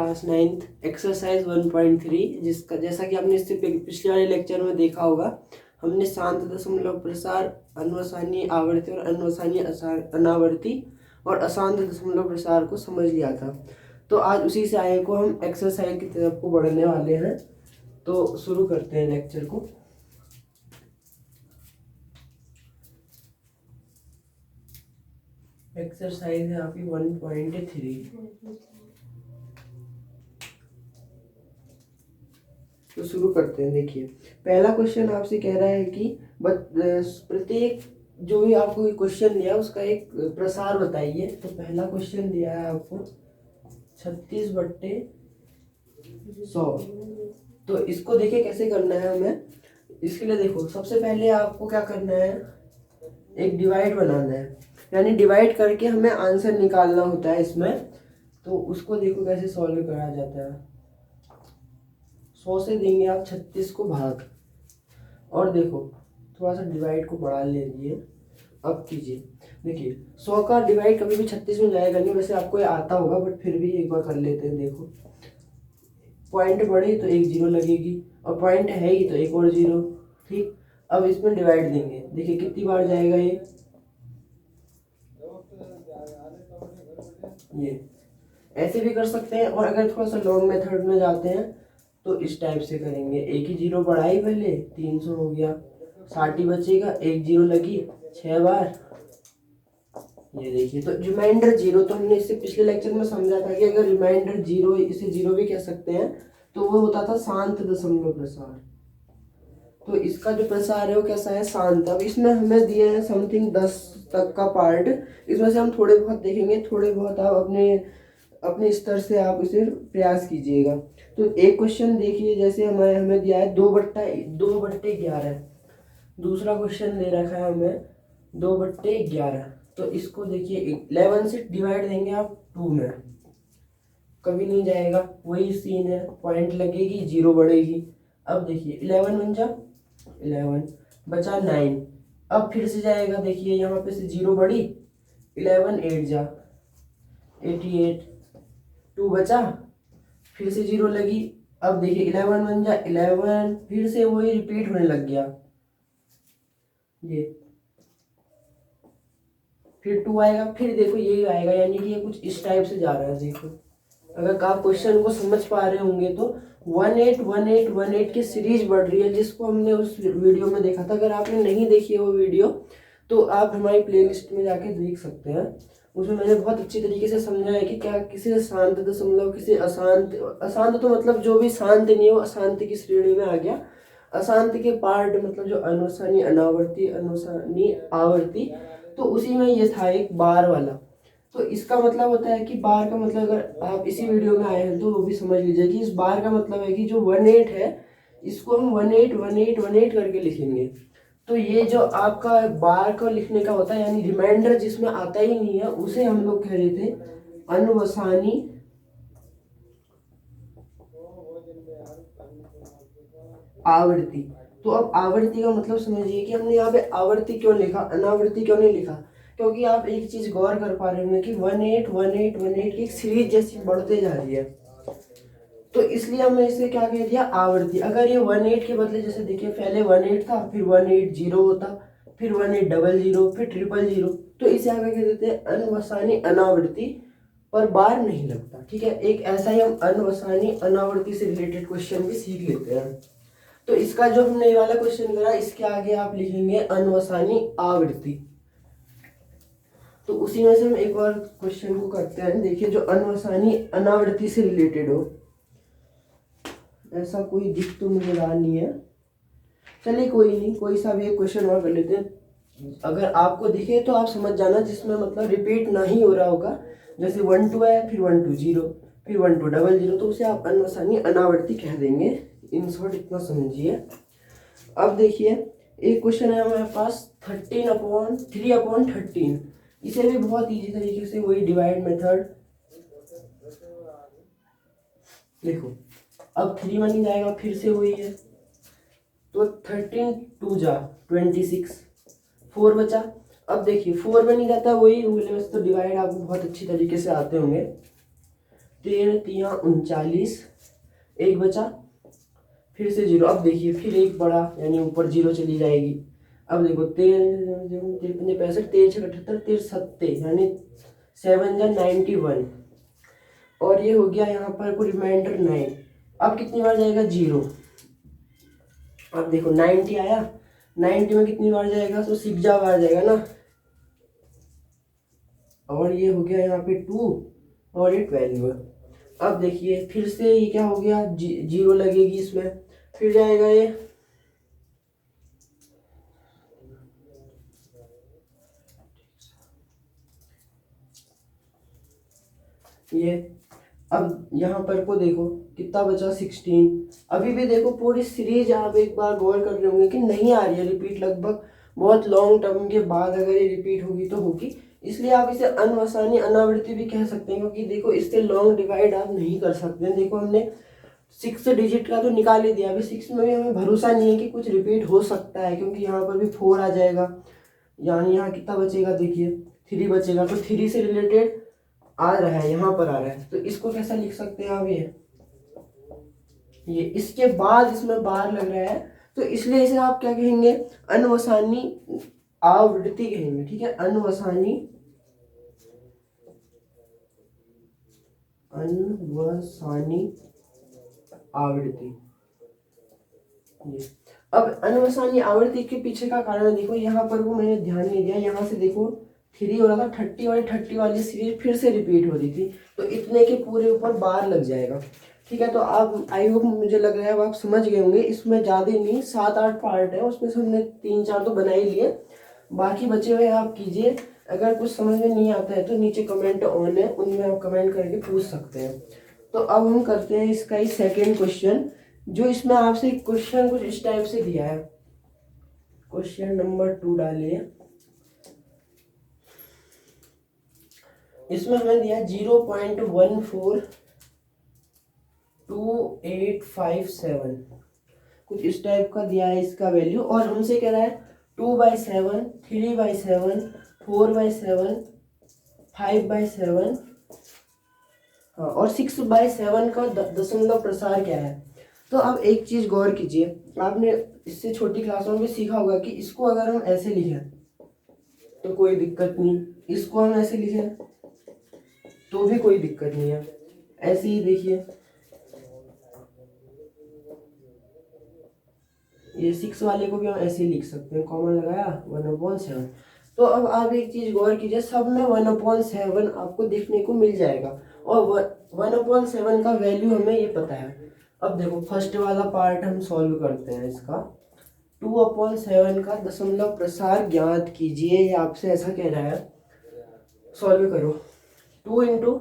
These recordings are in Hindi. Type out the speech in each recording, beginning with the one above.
क्लास 9th एक्सरसाइज 1.3, जिसका जैसा कि आपने इससे पिछले वाले लेक्चर में देखा होगा, हमने शांत दशमलव प्रसार, अनुसानी आवर्ती और अनुसानी अनावर्ती और अशांत दशमलव प्रसार को समझ लिया था। तो आज उसी से आगे को हम एक्सरसाइज की तरफ को बढ़ने वाले हैं। तो शुरू करते हैं लेक्चर को। एक्सरसाइज है आपकी 1.3। तो शुरू करते हैं। देखिए, पहला क्वेश्चन आपसे कह रहा है कि प्रत्येक जो भी आपको क्वेश्चन दिया उसका एक प्रसार बताइए। तो पहला क्वेश्चन दिया है आपको 36/100। तो इसको देखिए कैसे करना है हमें। इसके लिए देखो, सबसे पहले आपको क्या करना है, एक डिवाइड बनाना है, यानी डिवाइड करके हमें आंसर निकालना होता है इसमें। तो उसको देखो कैसे सॉल्व करा जाता है। 100 से देंगे आप 36 को भाग, और देखो थोड़ा सा डिवाइड को बढ़ा लीजिए। अब कीजिए, देखिए 100 का डिवाइड कभी भी 36 में जाएगा नहीं, वैसे आपको ये आता होगा, बट फिर भी एक बार कर लेते हैं। देखो, पॉइंट बढ़े तो एक जीरो लगेगी, और पॉइंट है ही तो एक और जीरो। ठीक, अब इसमें डिवाइड देंगे, देखिए कितनी बार जाएगा ये ऐसे भी कर सकते हैं। और अगर थोड़ा सा लॉन्ग मेथड में जाते हैं तो इस टाइप से करेंगे। एक ही जीरो बढ़ाई, पहले 300 हो गया, 60 ही बचेगा, एक जीरो लगी 6 बार। ये देखिए, तो रिमाइंडर जीरो, तो हमने इससे पिछले लेक्चर में समझा था कि अगर रिमाइंडर जीरो, इसे जीरो भी कह सकते हैं, तो वो होता था शांत दशमलव प्रसार। तो इसका जो प्रसार है वो कैसा है, शांत। अब इसमें हमें दिए हैं समथिंग 10 तक का पार्ट, इसमें से हम थोड़े बहुत देखेंगे, थोड़े बहुत आप अपने स्तर से आप इसे प्रयास कीजिएगा। तो एक क्वेश्चन देखिए, जैसे हमें दिया है 2/11। दूसरा क्वेश्चन दे रखा है हमें 2/11। तो इसको देखिए 11 से डिवाइड देंगे आप 2 में, कभी नहीं जाएगा, वही सीन है, पॉइंट लगेगी, जीरो बढ़ेगी। अब देखिए 11 बन जा 11 बचा 9, अब फिर से जाएगा, देखिए यहाँ पे से जीरो बढ़ी, 11 8 जा 88, 2 बचा, फिर से जीरो लगी। अब देखिए 11 बन जा 11, फिर से वही रिपीट होने लग गया, ये फिर 2 आएगा, फिर देखो यही आएगा, यानी कि ये कुछ इस टाइप से जा रहा है। देखो, अगर आप क्वेश्चन को समझ पा रहे होंगे तो 181818 की सीरीज बढ़ रही है, जिसको हमने उस वीडियो में देखा था। अगर आपने नहीं देखी है वो वीडियो, तो आप हमारी प्लेलिस्ट में जाके देख सकते हैं। उसमें मैंने बहुत अच्छी तरीके से समझाया कि क्या किसी शांत दशमलव, किसी अशांत तो मतलब जो भी शांत नहीं है वो अशांत की श्रेणी में आ गया। अशांत के पार्ट मतलब जो अनुसानी अनावर्ती, अनुसानी आवर्ती, तो उसी में ये था एक बार वाला। तो इसका मतलब होता है कि बार का मतलब, अगर आप इसी वीडियो में आए हैं तो वो भी समझ लीजिए कि इस बार का मतलब है कि जो 18 है, इसको हम 181818 करके लिखेंगे। तो ये जो आपका बार का लिखने का होता है, यानी रिमाइंडर जिसमें आता ही नहीं है, उसे हम लोग कह रहे थे अनुवसानी आवर्ती। तो अब आवर्ती का मतलब समझिए कि हमने यहाँ पे आवर्ती क्यों लिखा, अनावर्ती क्यों नहीं लिखा, क्योंकि आप एक चीज गौर कर पा रहे होंगे कि 181818 की एक सीरीज जैसी बढ़ते जा रही है, तो इसलिए हमने इसे क्या कह दिया, आवर्ती। अगर ये 18 के बदले, जैसे देखिए पहले 18 था, फिर 180 होता, फिर 1800, फिर 000, तो इसे आगे कह देते हैं अनवसानी अनावर्ती, पर बार नहीं लगता। ठीक है, एक ऐसा ही हम अनवसानी अनावर्ती से रिलेटेड क्वेश्चन भी सीख लेते हैं। तो इसका जो हमने ये वाला क्वेश्चन करा, इसके आगे आप लिखेंगे अनवसानी आवृत्ति। तो उसी में से हम एक और क्वेश्चन को करते हैं। देखिए, जो अनवसानी अनावृत्ति से रिलेटेड हो, ऐसा कोई दिख तो मुझे रहा नहीं है, चलिए कोई नहीं, कोई सा भी एक क्वेश्चन और कर लेते हैं। अगर आपको दिखे तो आप समझ जाना, जिसमें मतलब रिपीट ना ही हो रहा होगा। जैसे 12 है, फिर 120, फिर 1200, तो उसे आप अनवसानी अनावर्ती कह देंगे। इन शॉर्ट इतना समझिए। अब देखिए, एक क्वेश्चन है हमारे पास 3/13। इसे भी बहुत इजी तरीके से वही डिवाइड मेथड, देखो अब 3 बन जाएगा, फिर से वही है, तो 13 2 जा 26, 4 बचा। अब देखिए 4 बन ही जाता है, वही रूल है, तो डिवाइड आपको बहुत अच्छी तरीके से आते होंगे। 13 तिया 39, एक बचा, फिर से जीरो। अब देखिए फिर एक बड़ा यानी ऊपर जीरो चली जाएगी। अब देखो 13 65, 13 78, 13 यानी 7 जा 91, और ये हो गया यहाँ पर कोई रिमाइंडर 9। अब कितनी बार जाएगा जीरो। अब देखो 90 आया, 90 में कितनी बार जाएगा, तो 6 बार जाएगा ना, और ये हो गया यहाँ पे 2 और ये 12। अब देखिए फिर से ये क्या हो गया, जीरो लगेगी इसमें, फिर जाएगा ये। अब यहाँ पर को देखो कितना बचा 16। अभी भी देखो पूरी सीरीज आप एक बार गौर कर रहे होंगे कि नहीं आ रही है रिपीट, लगभग बहुत लॉन्ग टर्म के बाद अगर ये रिपीट होगी तो होगी, इसलिए आप इसे अनवसानी अनावृत्ति भी कह सकते हैं, क्योंकि देखो इससे लॉन्ग डिवाइड आप नहीं कर सकते। देखो हमने 6 डिजिट का तो निकाल ही दिया, अभी 6 में भी हमें भरोसा नहीं है कि कुछ रिपीट हो सकता है, क्योंकि यहाँ पर भी 4 आ जाएगा, यानी यहाँ कितना बचेगा, देखिए 3 बचेगा, तो 3 से रिलेटेड आ रहा है, यहाँ पर आ रहा है, तो इसको कैसा लिख सकते हैं आप, ये इसके बाद इसमें बार लग रहा है, तो इसलिए इसे आप क्या कहेंगे, अनवसानी आवृत्ति कहेंगे। ठीक है, अनवसानी आवृत्ति। अब अनवसानी आवृत्ति के पीछे का कारण देखो, यहाँ पर वो मैंने ध्यान नहीं दिया, यहाँ से देखो 3 हो रहा था, 30 वाली सीरीज फिर से रिपीट हो रही थी, तो इतने के पूरे ऊपर बार लग जाएगा। ठीक है, तो आप आई होप मुझे लग रहा है आप समझ गए होंगे। इसमें ज़्यादा नहीं 7-8 पार्ट है, उसमें से हमने 3-4 तो बना ही लिए, बाकी बचे हुए आप कीजिए। अगर कुछ समझ में नहीं आता है तो नीचे कमेंट ऑन है, उनमें आप कमेंट करके पूछ सकते हैं। तो अब हम करते हैं इसका ही सेकेंड क्वेश्चन, जो इसमें आपसे क्वेश्चन कुछ इस टाइप से दिया है। क्वेश्चन नंबर 2 डालिए, इसमें हमें दिया 0.142857, कुछ इस टाइप का दिया है इसका वैल्यू, और हमसे कह रहा है 2/7, 3/7, 4/7, 5/7, हाँ, और 6/7 का दशमलव प्रसार क्या है। तो अब एक चीज गौर कीजिए, आपने इससे छोटी क्लासों में भी सीखा होगा कि इसको अगर हम ऐसे लिखें तो कोई दिक्कत नहीं, इसको हम ऐसे लिखें तो भी कोई दिक्कत नहीं है। ऐसे ही देखिए ये 6 वाले को भी हम ऐसे ही लिख सकते हैं, कॉमन लगाया 1/7। तो अब आप एक चीज गौर कीजिए, सब में 1/7 आपको देखने को मिल जाएगा, और 1/7 का वैल्यू हमें ये पता है। अब देखो फर्स्ट वाला पार्ट हम सॉल्व करते हैं इसका। 2/7 का दशमलव प्रसार ज्ञात कीजिए, ये आपसे ऐसा कह रहा है, सॉल्व करो। 2 इंटू,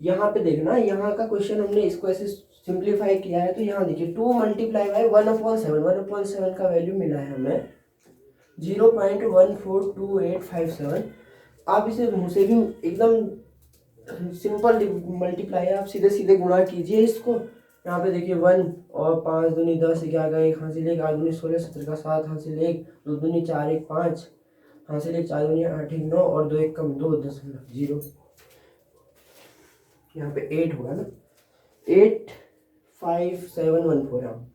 यहाँ पे देखना, यहाँ का क्वेश्चन हमने इसको ऐसे सिंप्लीफाई किया है, तो यहाँ देखिए 2 मल्टीप्लाई बाई 1/7, 1/7 का वैल्यू मिला है हमें 0.142857। आप इसे मुँह से भी एकदम सिंपल मल्टीप्लाई है, आप सीधे सीधे गुणा कीजिए इसको। यहाँ पे देखिए 1 और 5 दूनी 10, 11 1 हासिल 1, 8 दूनी 16, 17 का 7 हासिल 1, 2 दूनी 4 1 5 हासिल 1, 4 दूनी 8 1 9, और 2 1 कम 2 0। यहाँ पे 8 होगा ना, 85714। हाँ,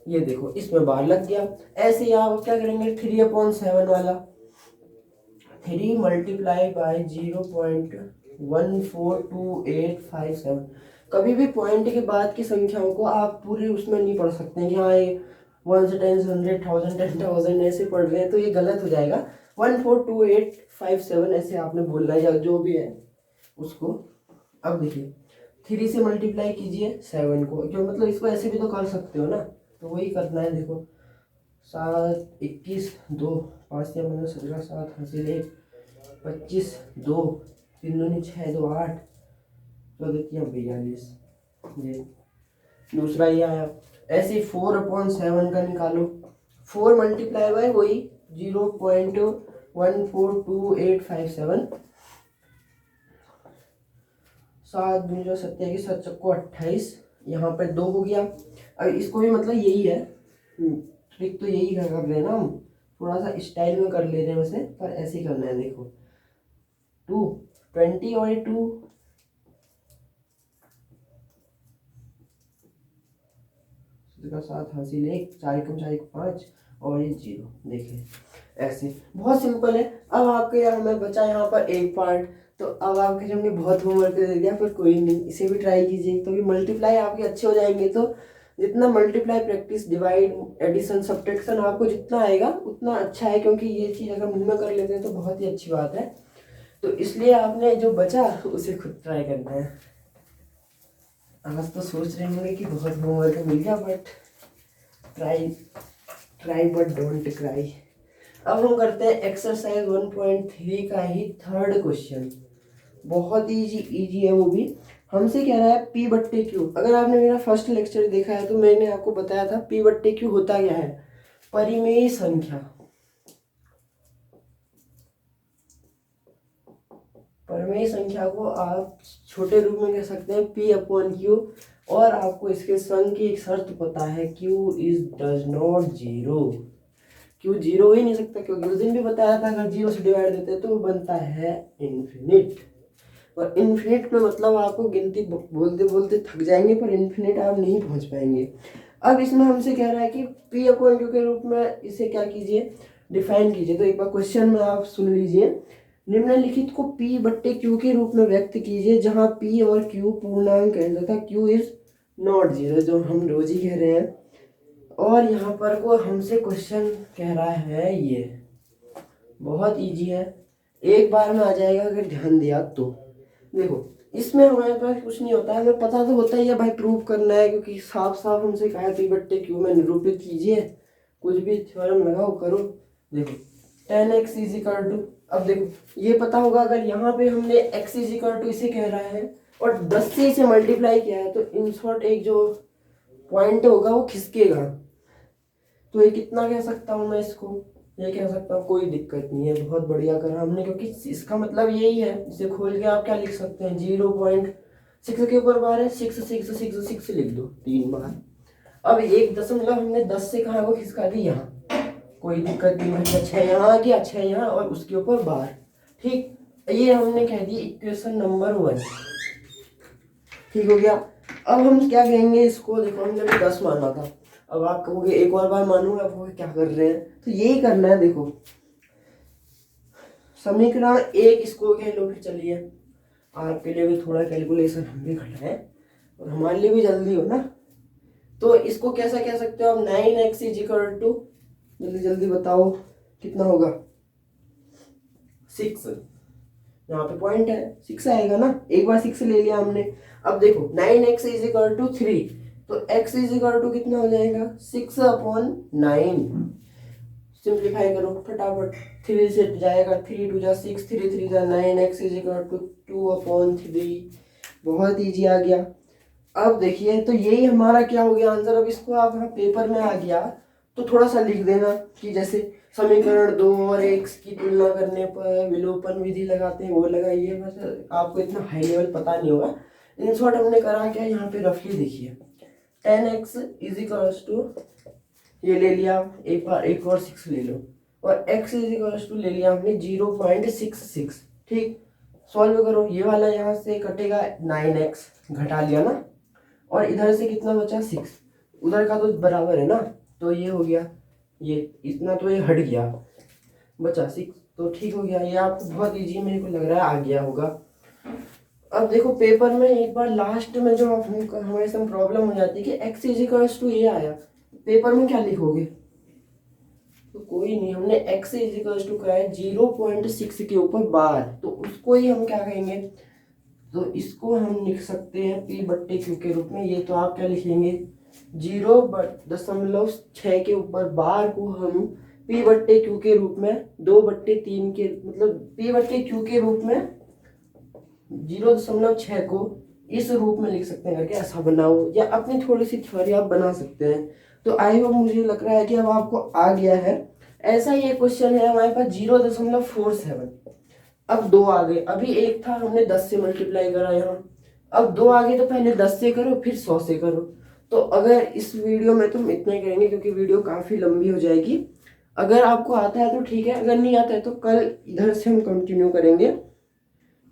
ये देखो इसमें बार लग गया। ऐसे ही आप क्या करेंगे, 3/7 वाला, 3 मल्टीप्लाई बाई 0.142857। कभी भी पॉइंट के बाद की संख्याओं को आप पूरे उसमें नहीं पढ़ सकते हैं कि हाँ ये 1 से 10 100 1000 10,000 ऐसे पढ़ रहे हैं, तो ये गलत हो जाएगा। 142857 ऐसे आपने बोलना है, या जो भी है उसको। अब देखिए 3 से मल्टीप्लाई कीजिए 7 को, जो मतलब इसको ऐसे भी तो कर सकते हो ना, तो वही करना है। देखो 7 21 2 5 या 15 17 7 हासिल 1 25 2 3 दूनी 6 2 8 14 42। ये दूसरा ये आया। ऐसे 4/7 का निकालो, 4 मल्टीप्लाई बाई वही 0.142857, 7 दूनी 27 7 चक्को 28, यहाँ पर 2 हो गया। अब इसको भी मतलब यही है, ट्रिक तो यही कर रहे हैं ना हम, थोड़ा सा स्टाइल में कर ले रहे हैं वैसे, पर ऐसे ही करना है। देखो 2 20 और 2 सूत्र का 7 हासिल 1, 4 एकम 4 एक 5 और ये 0। देखिए ऐसे बहुत सिंपल है। अब आपके यहाँ में बचा यहाँ पर एक पार्ट, तो अब आपके जो हमने बहुत होमवर्क दे दिया, पर कोई नहीं, इसे भी ट्राई कीजिए। तो मल्टीप्लाई आपके अच्छे हो जाएंगे। तो जितना multiply, practice, divide, addition, subtraction आपको जितना आएगा उतना अच्छा है, क्योंकि ये चीज़ अगर मुँह में कर लेते हैं तो बहुत ही अच्छी बात है। तो इसलिए आपने जो बचा उसे खुद ट्राई करना है। आज तो सोच रहे होंगे कि बहुत होमवर्क मिल गया, but try but don't cry. अब हम करते हैं एक्सरसाइज 1.3 का ही थर्ड क्वेश्चन। बहुत इजी है वो भी। हमसे कह रहा है पी बट्टे क्यू। अगर आपने मेरा फर्स्ट लेक्चर देखा है तो मैंने आपको बताया था पी बट्टे क्यू होता क्या है। परिमेय संख्या, परिमेय संख्या को आप छोटे रूप में कह सकते हैं पी अपॉन क्यू। और आपको इसके संग की एक शर्त पता है, Q is does not zero. Q zero हो ही नहीं सकता, क्योंकि उस दिन भी बताया था अगर जीरो से डिवाइड देते हैं तो वो बनता है इन्फिनिट। और इन्फिनिट में मतलब आपको गिनती बोलते बोलते थक जाएंगे, पर इन्फिनिट आप नहीं पहुंच पाएंगे। अब इसमें हमसे कह रहा है कि पी अपॉन क्यू के रूप में इसे क्या कीजिए, डिफाइन कीजिए। तो एक बार क्वेश्चन में आप सुन लीजिए। निम्नलिखित को पी बट्टे क्यू के रूप में व्यक्त कीजिए, जहां पी और क्यू पूर्णांक है तथा क्यू इज नॉट जीरो, जो हम रोज ही कह रहे हैं। और यहाँ पर को हमसे क्वेश्चन कह रहा है, ये बहुत इजी है, एक बार में आ जाएगा अगर ध्यान दिया तो। देखो इसमें हमारे पास कुछ नहीं होता है, हमें पता तो होता ही है भाई, प्रूव करना है, क्योंकि साफ साफ हमसे कहा है पी बट्टे क्यू में निरूपित कीजिए, कुछ भी थ्योरम लगाओ करो। देखो 10x इज इक्वल टू, अब देखो ये पता होगा अगर यहाँ पे हमने x इज इक्वल टू इसे कह रहा है और 10 से इसे मल्टीप्लाई किया है, तो इन शॉर्ट एक जो पॉइंट होगा वो खिसकेगा। तो ये कितना कह सकता हूँ मैं इसको, ये कह सकता हूँ, कोई दिक्कत नहीं है, बहुत बढ़िया करा हमने, क्योंकि इसका मतलब यही है। इसे खोल के आप क्या लिख सकते हैं, 0.6 के ऊपर बार है, 6 6 6 6 लिख दो 3 बार। अब 1 दशमलव हमने 10 से कहा वो खिसका दी यहाँ, कोई दिक्कत नहीं है। 6 यहाँ आ गया, 6 यहाँ और उसके ऊपर बार। ठीक, ये हमने कह दी इक्वेशन नंबर 1। ठीक हो गया। अब हम क्या कहेंगे इसको, देखो हमने भी 10 माना था, अब आप कहोगे एक और बार मानूंगा, आप कहोगे क्या कर रहे हैं, तो यही करना है। देखो समीकरण 1 इसको कह लो, फिर चलिए आपके लिए भी थोड़ा कैलकुलेशन हम भी घटाएं और हमारे लिए भी जल्दी हो ना। तो इसको कैसा कह सकते हो आप, 9x इज इक्वल टू, जल्दी जल्दी बताओ कितना होगा, 6। यहाँ पे पॉइंट है 6 आएगा ना, एक बार 6 ले लिया हमने। अब देखो 9x इज इक्वल टू 3, तो x इज इक्वल टू कितना हो जाएगा, 6/9। सिंप्लीफाई करो फटाफट, 3 से जाएगा, 3 2 जा 6, 3 3 जा 9, x इज इक्वल टू 2/3। बहुत ईजी आ गया। अब देखिए तो यही हमारा क्या हो गया आंसर। अब इसको आप यहाँ पेपर में आ गया तो थोड़ा सा लिख देना कि जैसे समीकरण 2 और 1 की तुलना करने पर विलोपन विधि लगाते हैं वो लगाइए। बस आपको इतना हाई लेवल पता नहीं होगा। इन शॉर्ट हमने करा क्या, यहाँ पे रफली देखिए 10x इज इक्वल्स टू, ये ले लिया, एक बार एक और 6 ले लो, और x इज इक्वल्स टू ले लिया हमने 0.66। ठीक, सॉल्व करो, ये वाला यहाँ से कटेगा 9x, घटा लिया ना, और इधर से कितना बचा 6, उधर का तो बराबर है ना, तो ये हो गया, ये इतना तो ये हट गया, बचा 6, तो ठीक हो गया। ये आपको बहुत इजी मेरे को लग रहा है आ गया होगा। अब देखो पेपर में एक बार लास्ट में जो हमारे साथ प्रॉब्लम हो जाती है कि x इज इक्वल्स टू ये आया, पेपर में क्या लिखोगे, तो कोई नहीं, हमने x इज इक्वल्स टू क्या है 0.6 के ऊपर बार, तो उसको ही हम क्या कहेंगे, तो इसको हम लिख सकते हैं p बट्टे q के रूप में। ये तो आप क्या लिखेंगे, 0.6 के ऊपर बार को हम p बट्टे q के रूप में 2/3 के, मतलब p बट्टे q के रूप में 0.6 को इस रूप में लिख सकते हैं करके, ऐसा बनाओ, या अपनी थोड़ी सी थ्योरी आप बना सकते हैं। तो आई होप मुझे लग रहा है कि अब आपको आ गया है। ऐसा ही एक क्वेश्चन है हमारे पास 0.47, अब 2 आ गए, अभी एक था हमने 10 से मल्टीप्लाई करा यहाँ, अब 2 आ गए, तो पहले 10 से करो फिर 100 से करो। तो अगर इस वीडियो में तुम इतना ही करेंगे क्योंकि वीडियो काफ़ी लंबी हो जाएगी। अगर आपको आता है तो ठीक है, अगर नहीं आता है तो कल इधर से हम कंटिन्यू करेंगे।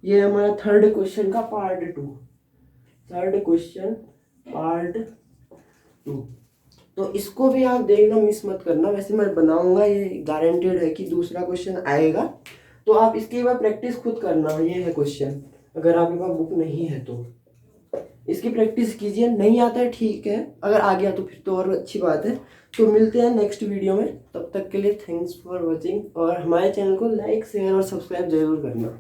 ये हमारा थर्ड क्वेश्चन का पार्ट 2, थर्ड क्वेश्चन पार्ट 2। तो इसको भी आप देखना, मिस मत करना। वैसे मैं बनाऊंगा, ये गारंटेड है कि दूसरा क्वेश्चन आएगा, तो आप इसके बाद प्रैक्टिस खुद करना। ये है क्वेश्चन, अगर आपके पास बुक नहीं है तो इसकी प्रैक्टिस कीजिए। नहीं आता है ठीक है, अगर आ गया तो फिर तो और अच्छी बात है। तो मिलते हैं नेक्स्ट वीडियो में, तब तक के लिए थैंक्स फॉर वॉचिंग, और हमारे चैनल को लाइक शेयर और सब्सक्राइब जरूर करना।